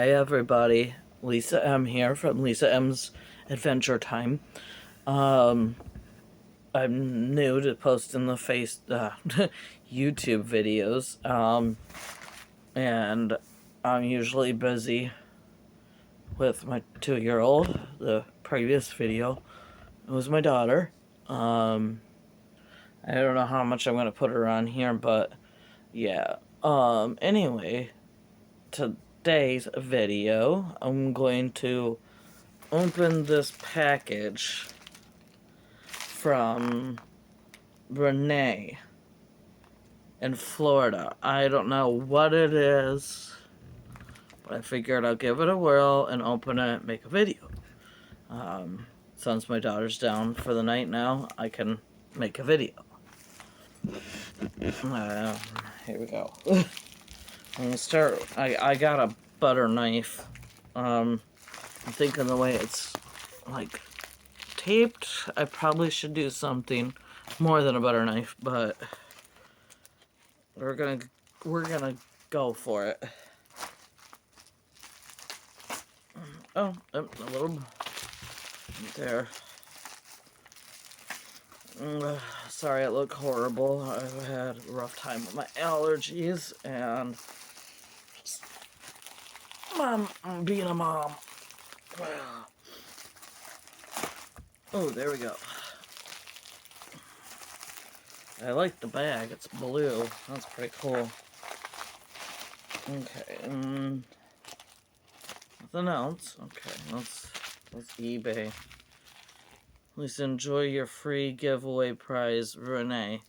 Hi everybody, Lisa M here from Lisa M's Adventure Time. Um, I'm new to posting the YouTube videos, and I'm usually busy with my 2-year-old. The previous video was my daughter. I don't know how much I'm going to put her on here, but yeah. Anyway, today's video, I'm going to open this package from Renee in Florida. I don't know what it is, but I figured I'll give it a whirl and open it and make a video. Since my daughter's down for the night now, I can make a video. Here we go. I'm gonna start. I got a butter knife. I'm thinking the way it's like taped, I probably should do something more than a butter knife, but we're gonna go for it. Oh, a little there. Sorry, it looked horrible. I've had a rough time with my allergies, and I'm being a mom. Oh, there we go. I like the bag. It's blue. That's pretty cool. Okay. Nothing else. Okay. Let's eBay. Please enjoy your free giveaway prize, Renee.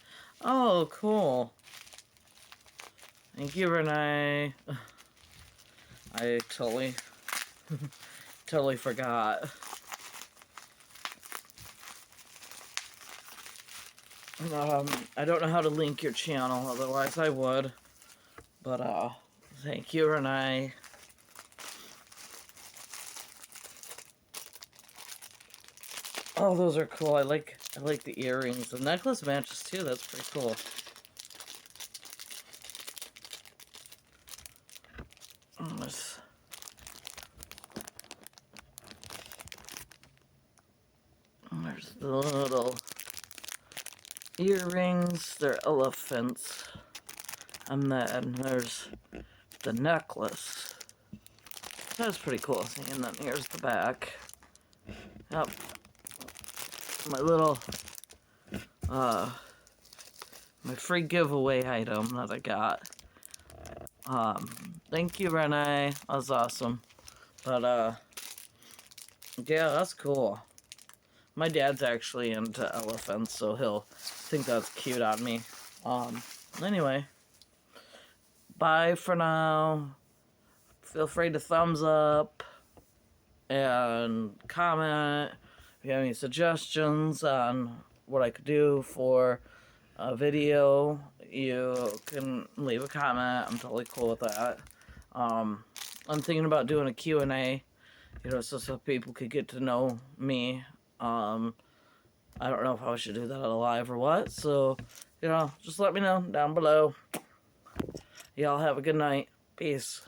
Oh, cool. Thank you, Renee. I totally forgot. I don't know how to link your channel, otherwise I would. But, thank you, Renee. Oh, those are cool. I like the earrings. The necklace matches too. That's pretty cool. There's the little earrings. They're elephants. And then there's the necklace. That's pretty cool. And then here's the back. Yep. My little, my free giveaway item that I got. Thank you, Renee. That was awesome. But, yeah, that's cool. My dad's actually into elephants, so he'll think that's cute on me. Anyway. Bye for now. Feel free to thumbs up and comment if you have any suggestions on what I could do for a video. You can leave a comment. I'm totally cool with that. I'm thinking about doing a Q&A, so people could get to know me. I don't know if I should do that live or what, so, just let me know down below. Y'all have a good night. Peace.